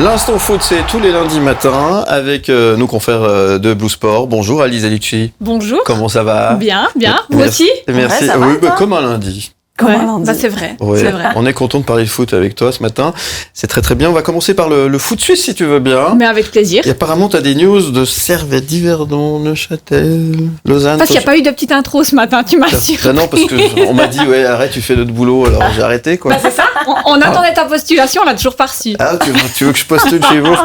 L'instant foot, c'est tous les lundis matins avec nos confrères de Blue Sport. Bonjour Alizé Lucci. Bonjour. Comment ça va ? Bien. Vous aussi ? Merci. Ouais, ça va, comme un lundi. C'est vrai. Ouais. C'est vrai. On est content de parler de foot avec toi ce matin. C'est très très bien. On va commencer par le foot suisse si tu veux bien. Mais avec plaisir. Et apparemment, tu as des news de Servette, Yverdon, Neuchâtel, Lausanne. Parce qu'il n'y a pas eu de petite intro ce matin, tu m'as surpris. Non, parce qu'on m'a dit, arrête, tu fais notre boulot, alors j'ai arrêté quoi. C'est ça. On attendait ta postulation, on l'a toujours pas reçue. Ah, tu veux que je postule chez vous ?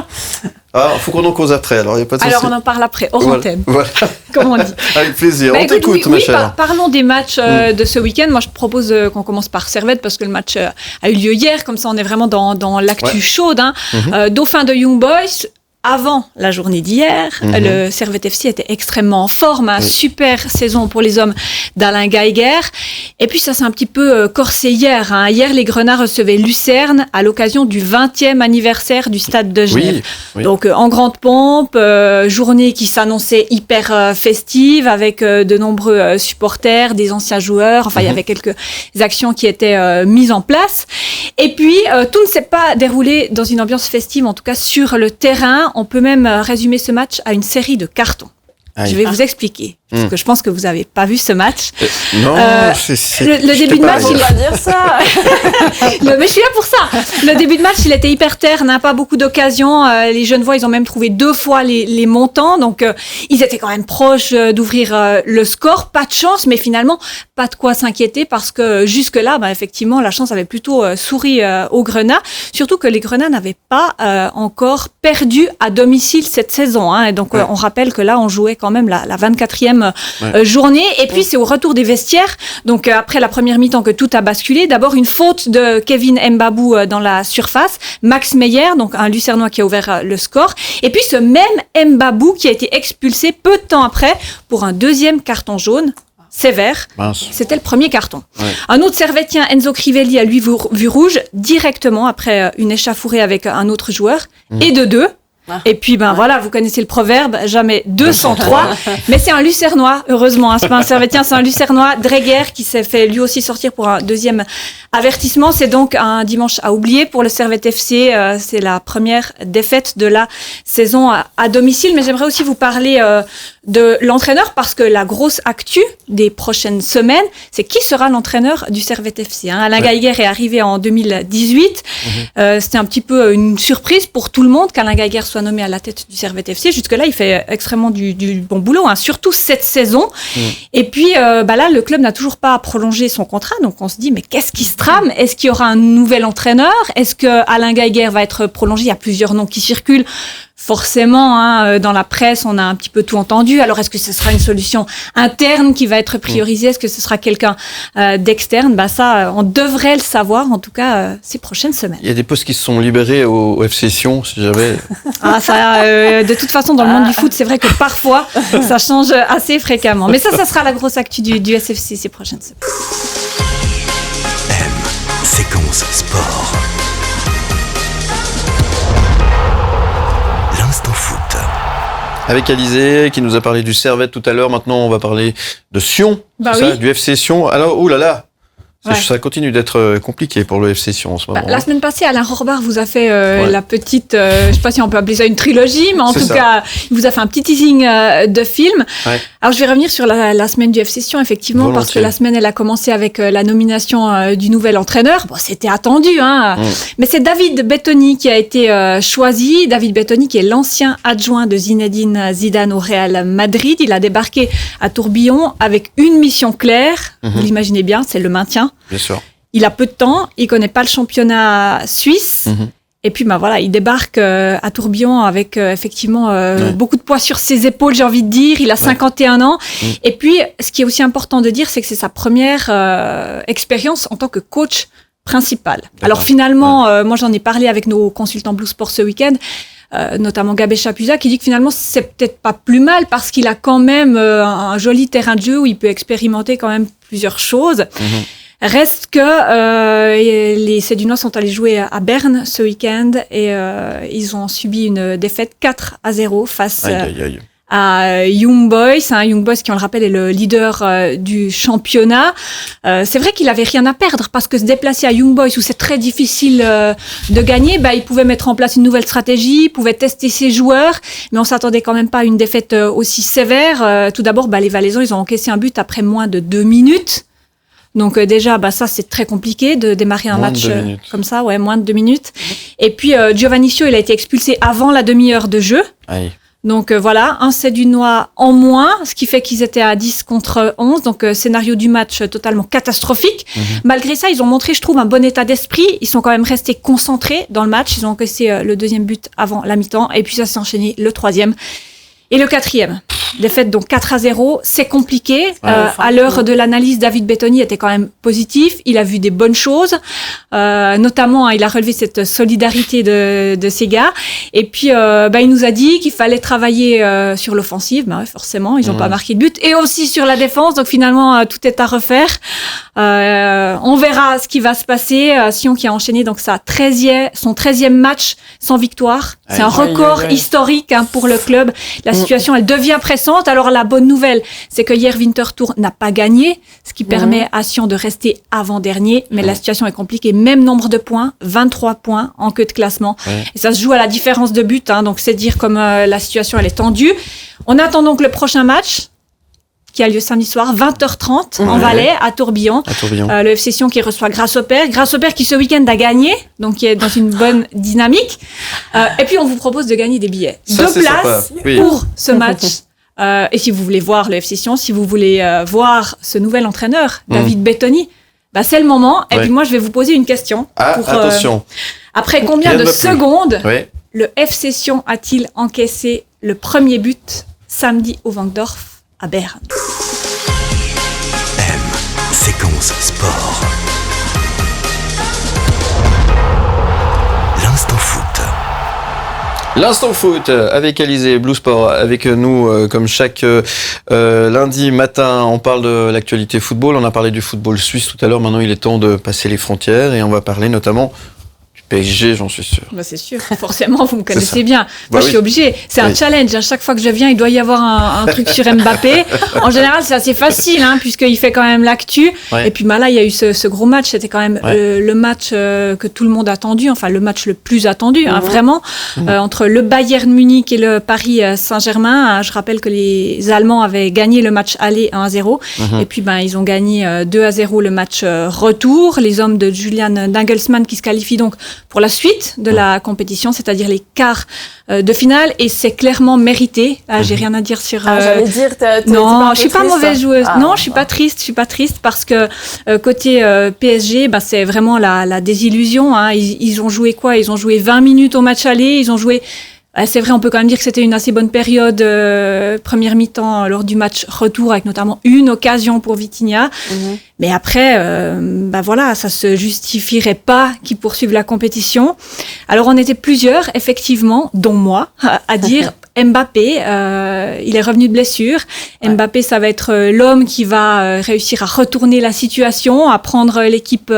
Alors, faut qu'on en cause après, alors il n'y a pas de souci. Alors, on en parle après, hors antenne. Voilà. Comme on dit. Avec plaisir. On t'écoute, ma chère. Parlons des matchs de ce week-end. Moi, je propose qu'on commence par Servette parce que le match a eu lieu hier. Comme ça, on est vraiment dans l'actu chaude. Dauphin de Young Boys. Avant la journée d'hier, le Servette FC était extrêmement en forme. Super saison pour les hommes d'Alain Geiger. Et puis ça s'est un petit peu corsé hier. Hier, les Grenats recevaient Lucerne à l'occasion du 20e anniversaire du Stade de Genève. Oui. Donc en grande pompe, journée qui s'annonçait hyper festive avec de nombreux supporters, des anciens joueurs. Enfin, il y avait quelques actions qui étaient mises en place. Et puis, tout ne s'est pas déroulé dans une ambiance festive, en tout cas sur le terrain. On peut même résumer ce match à une série de cartons. Aïe. Je vais vous expliquer, parce que je pense que vous n'avez pas vu ce match. Non, le début de match, il va dire ça. Mais je suis là pour ça. Le début de match, il était hyper terne, pas beaucoup d'occasions. Les Genevois, ils ont même trouvé 2 fois les montants, donc ils étaient quand même proches d'ouvrir le score. Pas de chance, mais finalement, pas de quoi s'inquiéter, parce que jusque-là, effectivement, la chance avait plutôt souri aux Grenats. Surtout que les Grenats n'avaient pas encore perdu à domicile cette saison. Et donc, on rappelle que là, on jouait quand même la 24e journée. Et puis, c'est au retour des vestiaires. Donc, après la première mi-temps que tout a basculé. D'abord, une faute de Kevin Mbabou dans la surface. Max Meyer, donc un Lucernois qui a ouvert le score. Et puis, ce même Mbabou qui a été expulsé peu de temps après pour un deuxième carton jaune. Sévère. Mince. C'était le premier carton. Ouais. Un autre Servettien, Enzo Crivelli, a lui vu rouge directement après une échauffourée avec un autre joueur. Et de 2. Et puis, voilà, vous connaissez le proverbe, jamais 203. Mais c'est un Lucernois, heureusement. C'est pas un Servettien, c'est un Lucernois, Dreger, qui s'est fait lui aussi sortir pour un deuxième avertissement. C'est donc un dimanche à oublier pour le Servette FC. C'est la première défaite de la saison à domicile. Mais j'aimerais aussi vous parler de l'entraîneur, parce que la grosse actu des prochaines semaines, c'est qui sera l'entraîneur du Servette FC. Alain Geiger est arrivé en 2018. C'était un petit peu une surprise pour tout le monde qu'Alain Geiger soit nommé à la tête du Servette FC. Jusque-là, il fait extrêmement du bon boulot, surtout cette saison. Et puis, là, le club n'a toujours pas prolongé son contrat. Donc, on se dit, mais qu'est-ce qui se trame ? Est-ce qu'il y aura un nouvel entraîneur ? Est-ce que Alain Geiger va être prolongé ? Il y a plusieurs noms qui circulent. Forcément, dans la presse, on a un petit peu tout entendu. Alors, est-ce que ce sera une solution interne qui va être priorisée ? Est-ce que ce sera quelqu'un d'externe ? Ça, on devrait le savoir, en tout cas, ces prochaines semaines. Il y a des postes qui se sont libérés au FC Sion, si jamais. De toute façon, dans le monde du foot, c'est vrai que parfois, ça change assez fréquemment. Mais ça sera la grosse actu du SFC ces prochaines semaines. Séquence sport. L'instant foot. Avec Alizé, qui nous a parlé du Servette tout à l'heure. Maintenant, on va parler de Sion, du FC Sion. Alors, oulala, ça continue d'être compliqué pour le FC Sion en ce moment. La semaine passée, Alain Rohrbach vous a fait la petite, je ne sais pas si on peut appeler ça une trilogie, mais en tout cas, il vous a fait un petit teasing de film. Alors, je vais revenir sur la semaine du FC Sion, effectivement, parce que la semaine, elle a commencé avec la nomination du nouvel entraîneur. Bon, c'était attendu, mais c'est David Bettoni qui a été choisi. David Bettoni, qui est l'ancien adjoint de Zinedine Zidane au Real Madrid. Il a débarqué à Tourbillon avec une mission claire. Vous l'imaginez bien, c'est le maintien. Bien sûr. Il a peu de temps, il connaît pas le championnat suisse. Et puis, il débarque à Tourbillon avec effectivement beaucoup de poids sur ses épaules, j'ai envie de dire. Il a 51 ans. Et puis, ce qui est aussi important de dire, c'est que c'est sa première expérience en tant que coach principal. Alors finalement, moi j'en ai parlé avec nos consultants Blue Sport ce week-end, notamment Gabé Chapuisat, qui dit que finalement c'est peut-être pas plus mal parce qu'il a quand même un joli terrain de jeu où il peut expérimenter quand même plusieurs choses. Reste que les Sédunois sont allés jouer à Berne ce week-end et ils ont subi une défaite 4-0 face à Young Boys. Young Boys qui, on le rappelle, est le leader du championnat. C'est vrai qu'il avait rien à perdre parce que se déplacer à Young Boys où c'est très difficile de gagner, il pouvait mettre en place une nouvelle stratégie, il pouvait tester ses joueurs, mais on s'attendait quand même pas à une défaite aussi sévère. Tout d'abord, les Valaisans, ils ont encaissé un but après moins de 2 minutes. Donc déjà, ça c'est très compliqué de démarrer un match comme ça, moins de 2 minutes. Et puis Giovannicio, il a été expulsé avant la demi-heure de jeu. Aïe. Donc voilà, un Cédunois en moins, ce qui fait qu'ils étaient à 10 contre 11. Donc scénario du match totalement catastrophique. Malgré ça, ils ont montré, je trouve, un bon état d'esprit. Ils sont quand même restés concentrés dans le match. Ils ont encaissé le 2e but avant la mi-temps. Et puis ça s'est enchaîné le 3e et le 4e. Défaite donc 4-0, c'est compliqué. À l'heure de l'analyse, David Bettoni était quand même positif. Il a vu des bonnes choses, notamment il a relevé cette solidarité de ces gars. Et puis il nous a dit qu'il fallait travailler sur l'offensive. Forcément, ils n'ont pas marqué de but, et aussi sur la défense. Donc finalement, tout est à refaire. On verra ce qui va se passer. Sion qui a enchaîné donc son 13e match sans victoire. C'est un record historique pour le club. La situation, elle devient pressante. Alors la bonne nouvelle, c'est que hier Winterthur n'a pas gagné, ce qui permet à Sion de rester avant-dernier. Mais la situation est compliquée. Même nombre de points, 23 points en queue de classement. Et ça se joue à la différence de but. Donc c'est dire comme la situation elle est tendue. On attend donc le prochain match qui a lieu samedi soir, 20h30 en Valais, à Tourbillon. Le FC Sion qui reçoit Grasshopper qui ce week-end a gagné, donc qui est dans une bonne dynamique. Et puis on vous propose de gagner des billets. 2 places pour ce match. Et si vous voulez voir le FC Sion, si vous voulez voir ce nouvel entraîneur, David Bettoni, c'est le moment. Et puis moi, je vais vous poser une question. Attention. Après combien de secondes le FC Sion a-t-il encaissé le premier but samedi au Wankdorf à Berne? Séquence sport. L'instant foot. L'instant foot avec Alizé, Blue Sport, avec nous comme chaque lundi matin. On parle de l'actualité football, on a parlé du football suisse tout à l'heure, maintenant il est temps de passer les frontières et on va parler notamment du PSG, j'en suis sûr. C'est sûr, forcément, vous me connaissez bien. Moi, je suis obligée. C'est un challenge. À chaque fois que je viens, il doit y avoir un truc sur Mbappé. En général, c'est assez facile, puisqu'il fait quand même l'actu. Et puis là, il y a eu ce gros match. C'était quand même le match que tout le monde a attendu. Enfin, le match le plus attendu, vraiment. Entre le Bayern Munich et le Paris Saint-Germain. Je rappelle que les Allemands avaient gagné le match aller 1-0. Et puis, ils ont gagné 2-0 le match retour. Les hommes de Julian Nagelsmann qui se qualifient donc pour la suite de la compétition, c'est-à-dire les quarts de finale, et c'est clairement mérité. J'ai rien à dire sur... J'allais dire, non, je suis pas mauvaise joueuse. Non, je suis pas triste parce que côté PSG, c'est vraiment la désillusion. Ils ont joué quoi? Ils ont joué 20 minutes au match aller, ils ont joué... C'est vrai, on peut quand même dire que c'était une assez bonne période, première mi-temps lors du match retour, avec notamment une occasion pour Vitinha. Mais après, ça se justifierait pas qu'ils poursuivent la compétition. Alors on était plusieurs, effectivement, dont moi, à dire Mbappé, il est revenu de blessure. Mbappé, ça va être l'homme qui va réussir à retourner la situation, à prendre l'équipe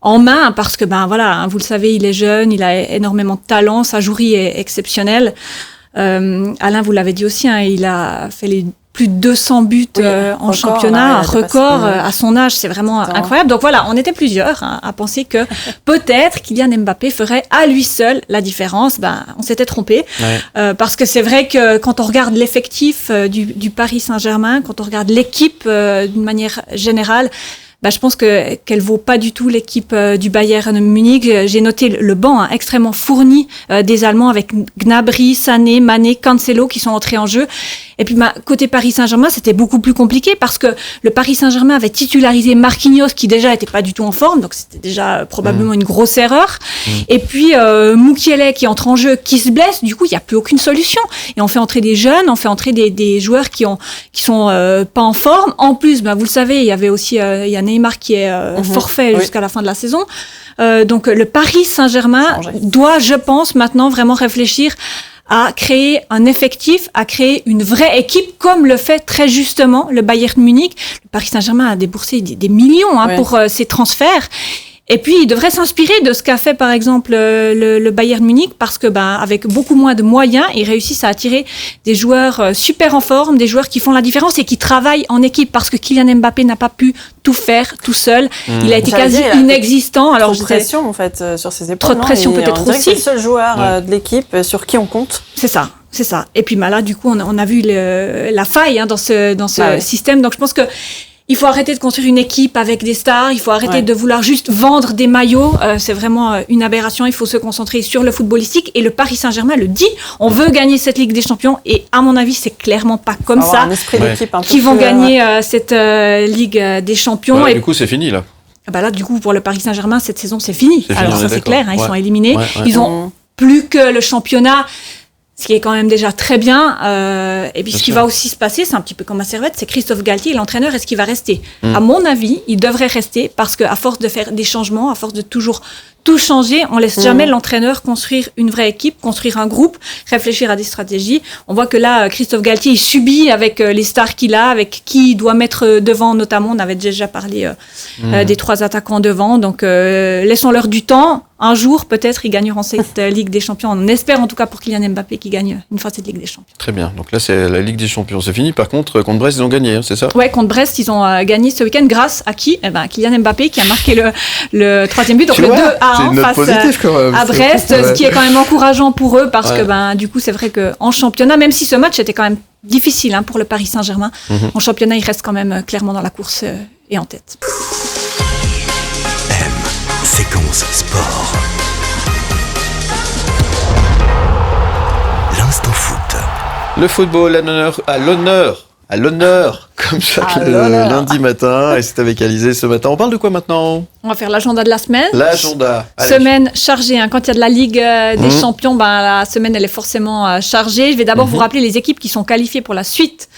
en main, parce que vous le savez, il est jeune, il a énormément de talent, sa jouerie est exceptionnelle. Alain, vous l'avez dit aussi, il a fait plus de 200 buts en championnat, un record à son âge, c'est vraiment incroyable. Donc voilà, on était plusieurs à penser que peut-être Kylian Mbappé ferait à lui seul la différence. On s'était trompé, parce que c'est vrai que quand on regarde l'effectif du Paris Saint-Germain, quand on regarde l'équipe d'une manière générale, je pense qu'elle vaut pas du tout l'équipe du Bayern Munich. J'ai noté le banc extrêmement fourni des Allemands, avec Gnabry, Sané, Mané, Cancelo qui sont entrés en jeu. Et puis côté Paris Saint-Germain, c'était beaucoup plus compliqué parce que le Paris Saint-Germain avait titularisé Marquinhos qui déjà était pas du tout en forme, donc c'était déjà probablement une grosse erreur. Et puis Mukiele qui entre en jeu, qui se blesse, du coup il y a plus aucune solution. Et on fait entrer des jeunes, on fait entrer des joueurs qui sont pas en forme. En plus, vous le savez, il y avait aussi il y a Neymar qui est forfait jusqu'à la fin de la saison. Donc le Paris Saint-Germain doit, je pense, maintenant vraiment réfléchir à créer un effectif, à créer une vraie équipe, comme le fait très justement le Bayern Munich. Le Paris Saint-Germain a déboursé des millions pour ses transferts. Et puis, il devrait s'inspirer de ce qu'a fait, par exemple, le Bayern Munich, parce que, avec beaucoup moins de moyens, ils réussissent à attirer des joueurs super en forme, des joueurs qui font la différence et qui travaillent en équipe, parce que Kylian Mbappé n'a pas pu tout faire tout seul. Il a été quasi inexistant. Alors, trop de pression, en fait, sur ses épaules. Trop de pression, peut-être aussi. C'est le seul joueur de l'équipe sur qui on compte. C'est ça. Et puis, là, du coup, on a vu la faille dans ce système. Donc, je pense que il faut arrêter de construire une équipe avec des stars. Il faut arrêter de vouloir juste vendre des maillots. C'est vraiment une aberration. Il faut se concentrer sur le footballistique. Et le Paris Saint-Germain le dit. On veut gagner cette Ligue des Champions. Et à mon avis, c'est clairement pas comme ça un esprit d'équipe qui vont gagner cette Ligue des Champions. Et du coup, c'est fini là. Là, du coup, pour le Paris Saint-Germain, cette saison, c'est fini. Alors ça, c'est clair. Ils sont éliminés. Ils ont plus que le championnat. Ce qui est quand même déjà très bien. Et puis, ce qui va aussi se passer, c'est un petit peu comme à Servette, c'est Christophe Galtier, l'entraîneur, est-ce qu'il va rester ? À mon avis, il devrait rester parce qu'à force de faire des changements, à force de toujours tout changer, on laisse jamais l'entraîneur construire une vraie équipe, construire un groupe, réfléchir à des stratégies. On voit que là, Christophe Galtier, il subit avec les stars qu'il a, avec qui il doit mettre devant, notamment. On avait déjà parlé des 3 attaquants devant. Donc, laissons-leur du temps. Un jour, peut-être, ils gagneront cette Ligue des Champions. On espère, en tout cas, pour Kylian Mbappé, qu'il gagne une fois cette Ligue des Champions. Très bien. Donc là, c'est la Ligue des Champions. C'est fini. Par contre, contre Brest, ils ont gagné, c'est ça ? Ouais, contre Brest, ils ont gagné ce week-end grâce à qui ? Kylian Mbappé, qui a marqué le 3e but. Donc, le 2-1 face à Brest, ce qui est quand même encourageant pour eux, parce que, du coup, c'est vrai qu'en championnat, même si ce match était quand même difficile pour le Paris Saint-Germain, en championnat, il reste quand même clairement dans la course et en tête. Séquence Sport. L'instant foot. Le football à l'honneur, comme chaque lundi matin, et c'est avec Alizé ce matin. On parle de quoi maintenant ? On va faire l'agenda de la semaine. L'agenda. Semaine chargée. Quand il y a de la Ligue des Champions, la semaine, elle est forcément chargée. Je vais d'abord vous rappeler les équipes qui sont qualifiées pour la suite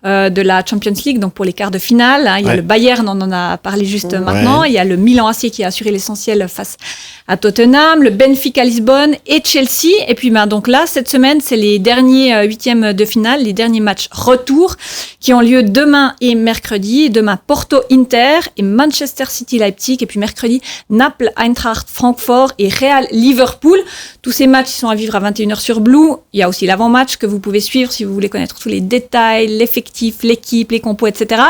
de la Champions League, donc pour les quarts de finale. Il y a le Bayern, on en a parlé juste maintenant. Il y a le Milan AC qui a assuré l'essentiel face à Tottenham, le Benfica Lisbonne et Chelsea. Et puis donc là, cette semaine, c'est les derniers huitièmes de finale, les derniers matchs retour qui ont lieu demain et mercredi. Demain, Porto-Inter et Manchester City-Leipzig. Et puis mercredi, Naples-Eintracht Francfort et Real-Liverpool. Tous ces matchs sont à vivre à 21h sur Blue. Il y a aussi l'avant-match que vous pouvez suivre si vous voulez connaître tous les détails, l'effectif, l'équipe, les compos, etc.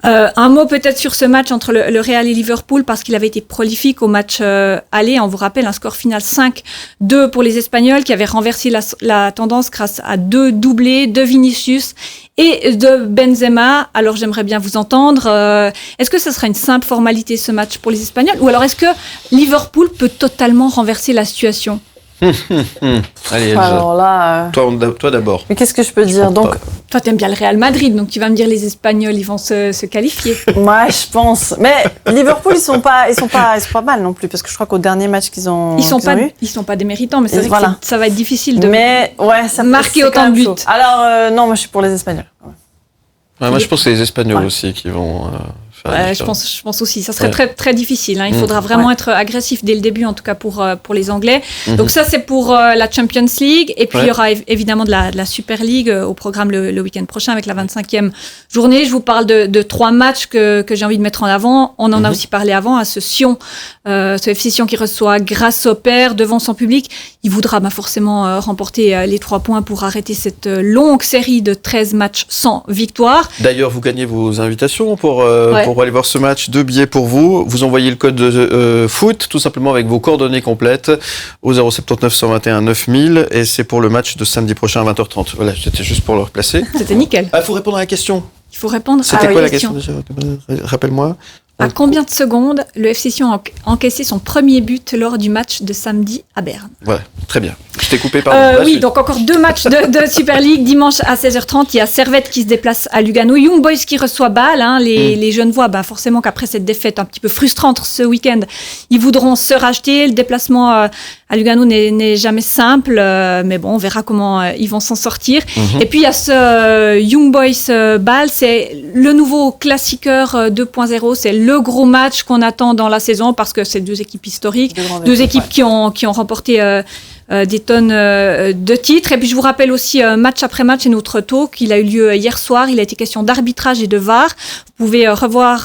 Un mot peut-être sur ce match entre le Real et Liverpool parce qu'il avait été prolifique au match aller. On vous rappelle un score final 5-2 pour les Espagnols qui avaient renversé la tendance grâce à 2 doublés de Vinicius et de Benzema. Alors j'aimerais bien vous entendre. Est-ce que ce sera une simple formalité ce match pour les Espagnols ou alors est-ce que Liverpool peut totalement renverser la situation ? Allez, alors là, toi d'abord. Mais qu'est-ce que je peux dire ? Donc, toi, t'aimes bien le Real Madrid, donc tu vas me dire les Espagnols, ils vont se qualifier. Ouais, je pense. Mais Liverpool, ils sont pas mal non plus, parce que je crois qu'au dernier match qu'ils ont eu, ils sont pas des méritants, mais c'est vrai que ça va être difficile de marquer autant de buts. Alors non, moi je suis pour les Espagnols. Moi, je pense que c'est les Espagnols aussi qui vont. Je pense aussi. Ça serait très, très difficile. Il faudra vraiment être agressif dès le début, en tout cas pour les Anglais. Donc ça, c'est pour la Champions League. Et puis, il y aura évidemment de la Super League au programme le week-end prochain avec la 25e journée. Je vous parle de 3 matchs que j'ai envie de mettre en avant. On en a aussi parlé avant, à ce Sion, ce FC Sion qui reçoit Grasshopper devant son public. Il voudra forcément remporter les 3 points pour arrêter cette longue série de 13 matchs sans victoire. D'ailleurs, vous gagnez vos invitations pour aller voir ce match. 2 billets pour vous. Vous envoyez le code foot, tout simplement avec vos coordonnées complètes, au 079 121 9000. Et c'est pour le match de samedi prochain à 20h30. Voilà, c'était juste pour le replacer. C'était nickel. Il faut répondre à la question. Il faut répondre C'était quoi la question déjà ? Rappelle-moi. À combien de secondes le FC Sion a encaissé son premier but lors du match de samedi à Berne ? Voilà, très bien. Je t'ai coupé, pardon. Oui, donc encore 2 matchs de Super League. Dimanche à 16h30, il y a Servette qui se déplace à Lugano. Young Boys qui reçoit Bâle. Les Genevois, forcément qu'après cette défaite un petit peu frustrante ce week-end, ils voudront se racheter. Le déplacement à Lugano n'est jamais simple. Mais bon, on verra comment ils vont s'en sortir. Et puis, il y a ce Young Boys Bâle. C'est le nouveau classiqueur 2.0. C'est le gros match qu'on attend dans la saison parce que c'est 2 équipes historiques. 2 équipes qui ont remporté des tonnes de titres. Et puis je vous rappelle aussi, match après match, et notre talk, il a eu lieu hier soir. Il a été question d'arbitrage et de VAR. Vous pouvez revoir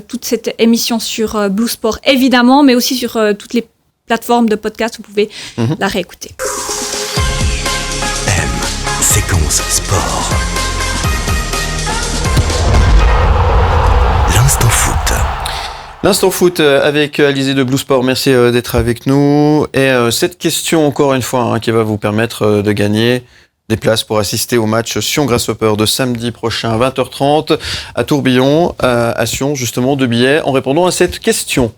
toute cette émission sur Blue Sport, évidemment, mais aussi sur toutes les plateformes de podcast. Vous pouvez la réécouter. Séquence sport. L'instant foot. L'instant foot avec Alizé de Blue Sport. Merci d'être avec nous. Et cette question, encore une fois, qui va vous permettre de gagner des places pour assister au match Sion-Grasshopper de samedi prochain, 20h30, à Tourbillon, à Sion, justement, 2 billets, en répondant à cette question.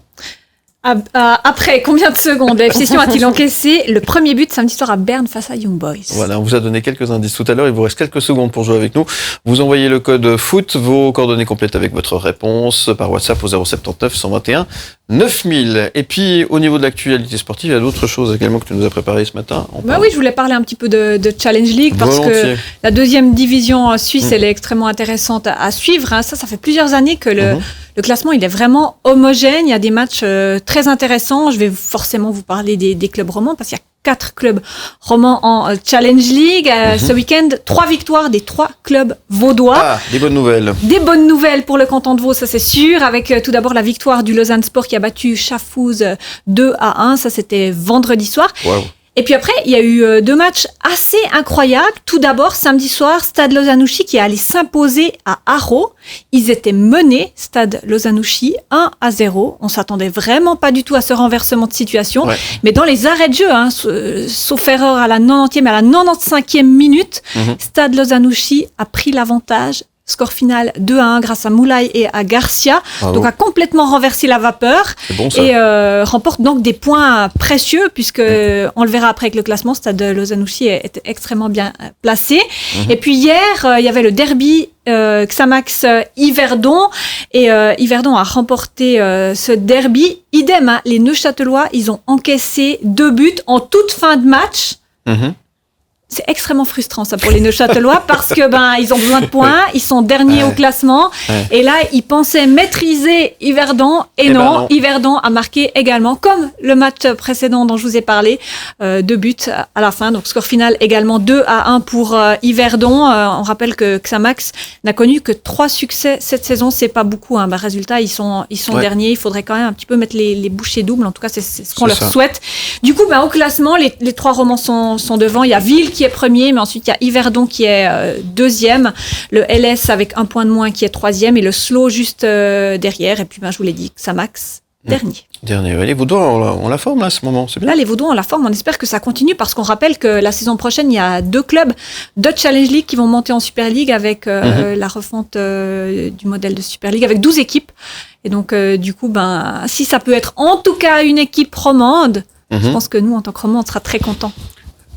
Après combien de secondes le FC Sion a-t-il encaissé le premier but samedi soir à Berne face à Young Boys? Voilà, on vous a donné quelques indices tout à l'heure. Il vous reste quelques secondes pour jouer avec nous. Vous envoyez le code FOOT, vos coordonnées complètes avec votre réponse par WhatsApp au 079 121 9000. Et puis, au niveau de l'actualité sportive, il y a d'autres choses également que tu nous as préparées ce matin. Oui, je voulais parler un petit peu de Challenge League parce que la deuxième division suisse, elle est extrêmement intéressante à suivre. Ça fait plusieurs années que le classement, il est vraiment homogène. Il y a des matchs très intéressants. Je vais forcément vous parler des clubs romans parce qu'il y a 4 clubs romans en Challenge League. Ce week-end, 3 victoires des 3 clubs vaudois. Ah, des bonnes nouvelles. Des bonnes nouvelles pour le canton de Vaud, ça c'est sûr. Avec tout d'abord la victoire du Lausanne Sport qui a battu Schaffhouse 2-1. Ça, c'était vendredi soir. Wow. Et puis après, il y a eu 2 matchs assez incroyables. Tout d'abord, samedi soir, Stade Lausanne-Ouchy qui est allé s'imposer à Haro. Ils étaient menés, Stade Lausanne-Ouchy, 1-0. On s'attendait vraiment pas du tout à ce renversement de situation. Ouais. Mais dans les arrêts de jeu, sauf erreur à la 90e et à la 95e minute, Stade Lausanne-Ouchy a pris l'avantage. Score final 2-1 grâce à Moulay et à Garcia. Bravo. Donc a complètement renversé la vapeur. C'est bon, ça. Et remporte donc des points précieux puisque on le verra après avec le classement. Stade Lausanne-Ouchy est extrêmement bien placé. Et puis hier, il y avait le derby Xamax Yverdon et Yverdon a remporté ce derby. Idem, les Neuchâtelois, ils ont encaissé 2 buts en toute fin de match. C'est extrêmement frustrant ça pour les Neuchâtelois parce que ils ont besoin de points, ils sont derniers au classement et là ils pensaient maîtriser Yverdon et non, Yverdon a marqué également comme le match précédent dont je vous ai parlé 2 buts à la fin, donc score final également 2-1 pour Yverdon. On rappelle que Xamax n'a connu que 3 succès cette saison, c'est pas beaucoup résultat ils sont derniers, il faudrait quand même un petit peu mettre les bouchées doubles, en tout cas c'est ce qu'on leur souhaite. Du coup au classement les 3 romans sont devant, il y a Ville qui est premier, mais ensuite il y a Yverdon qui est deuxième, le LS avec 1 point de moins qui est troisième et le Slow juste derrière. Et puis je vous l'ai dit, Xamax dernier. Les Vaudois ont la forme là, à ce moment, c'est bien. Là les Vaudois ont la forme, on espère que ça continue parce qu'on rappelle que la saison prochaine il y a 2 clubs de Challenge League qui vont monter en Super League avec la refonte du modèle de Super League avec 12 équipes. Et donc du coup si ça peut être en tout cas une équipe romande, je pense que nous en tant que romans on sera très contents.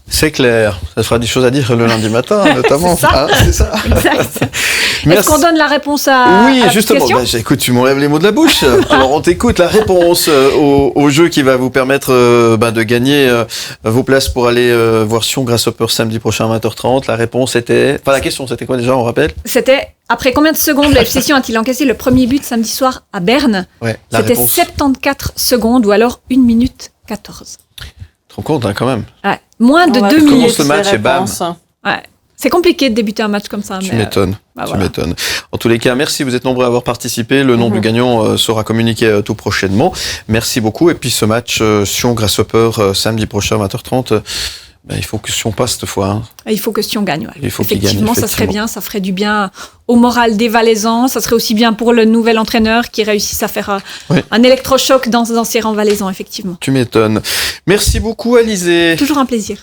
C'est clair, ça fera des choses à dire le lundi matin, notamment. C'est ça. Exact. Est-ce qu'on donne la réponse à Oui, à justement. Écoute, tu m'enlèves les mots de la bouche. Alors, on t'écoute la réponse au jeu qui va vous permettre de gagner vos places pour aller voir Sion-Grasshopper samedi prochain à 20h30. La réponse était... Enfin, la question, c'était quoi déjà, on rappelle? C'était... Après combien de secondes le FC Sion a-t-il encaissé le premier but samedi soir à Berne? C'était réponse. 74 secondes ou alors 1 minute 14. Tu te rends compte, quand même. Ouais. Moins de 2 minutes. Commence le match et bam. Ouais. C'est compliqué de débuter un match comme ça. Tu m'étonnes. Tu m'étonnes. En tous les cas, merci. Vous êtes nombreux à avoir participé. Le nom du gagnant sera communiqué tout prochainement. Merci beaucoup. Et puis ce match Sion-Grasshopper samedi prochain à 20h30. Il faut que Sion passe cette fois. Il faut que Sion gagne. Il faut qu'il gagne, ça serait bien. Ça ferait du bien au moral des Valaisans. Ça serait aussi bien pour le nouvel entraîneur qui réussisse à faire un électrochoc dans ses rangs valaisans, effectivement. Tu m'étonnes. Merci beaucoup, Alizé. Toujours un plaisir.